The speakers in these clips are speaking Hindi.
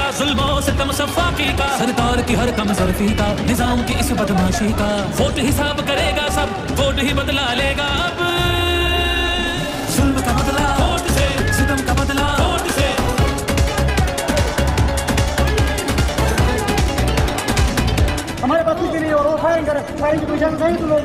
का, जुल्मों से तम सफाकी का, सरकार की हर कम ज़र्फी का, निजाम की इस बदमाशी का। वोट हिसाब करेगा सब, वोट ही बदला लेगा अब। जुल्म का बदला वोट से, सितम का बदला वोट से। हमारे बच्चों के लिए और फाइंगर सही तो लोग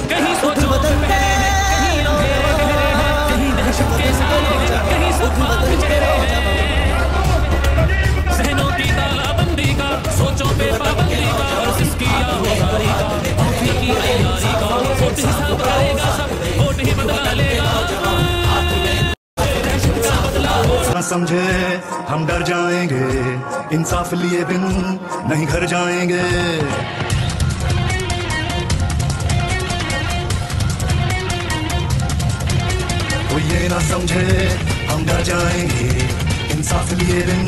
कहीं सोचो बदलते हैं, कहीं अंधेरे गहरे हैं, कहीं दहशत के साए हैं, कहीं सफात चेहरे हैं। जहनों की तालाबंदी का, सोचों पे पाबंदी का, और जिसकी आहोजारी का, आँखी की तैयारी का। वोट हिसाब करेगा सब, वोट ही बदला लेगा। न समझे हम डर जाएंगे, इंसाफ लिए बिन नहीं घर जाएंगे। कोई ये ना समझे हम डर जाएंगे, इंसाफ लिए बिन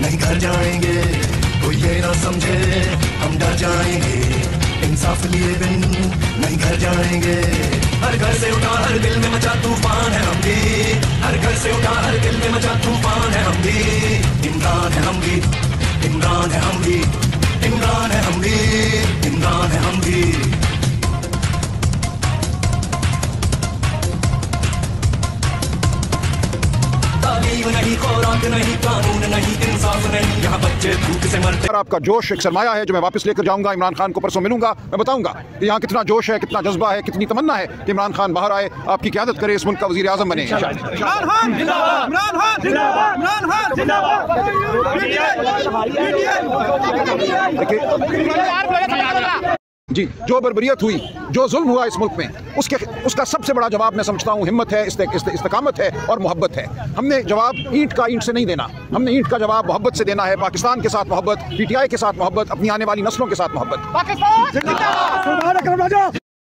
नहीं घर जाएंगे। कोई ये ना समझे हम डर जाएंगे, इंसाफ लिए बिन नहीं घर जाएंगे। हर घर से उठा हर दिल में मचा तूफान है हम भी, हर घर से उठा हर दिल में मचा तूफान है हम भी। इमरान है हम भी, इमरान है हम भी, इमरान है हम भी, इमरान है हम भी। नहीं खुराक नहीं कानून नहीं इंसाफ नहीं, यहाँ बच्चे भूख से मरते। आपका जोश एक सरमाया है जो मैं वापस लेकर जाऊंगा। इमरान खान को परसों मिलूंगा, मैं बताऊंगा कि यहाँ कितना जोश है, कितना जज्बा है, कितनी तमन्ना है कि इमरान खान बाहर आए, आपकी क़यादत करे, इस मुल्क का वज़ीर आज़म बने। जी, जो बर्बरियत हुई, जो जुल्म हुआ इस मुल्क में, उसका सबसे बड़ा जवाब मैं समझता हूँ हिम्मत है, इस्तेकामत है और मोहब्बत है। हमने जवाब ईंट का ईंट से नहीं देना, हमने ईंट का जवाब मोहब्बत से देना है। पाकिस्तान के साथ मोहब्बत, पीटीआई के साथ मोहब्बत, अपनी आने वाली नस्लों के साथ मोहब्बत।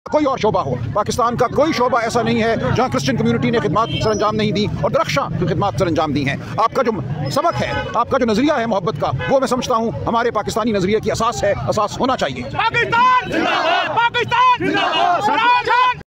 कोई और शोबा हो, पाकिस्तान का कोई शोबा ऐसा नहीं है जहाँ क्रिश्चियन कम्युनिटी ने खिदमत सरंजाम नहीं दी और दरख्शां खिदमत सरंजाम दी हैं। आपका जो सबक है, आपका जो नजरिया है मोहब्बत का, वो मैं समझता हूँ हमारे पाकिस्तानी नजरिए की असास है, असास होना चाहिए। पाकिस्तान जिंदाबाद, पाकिस्तान जिंदाबाद,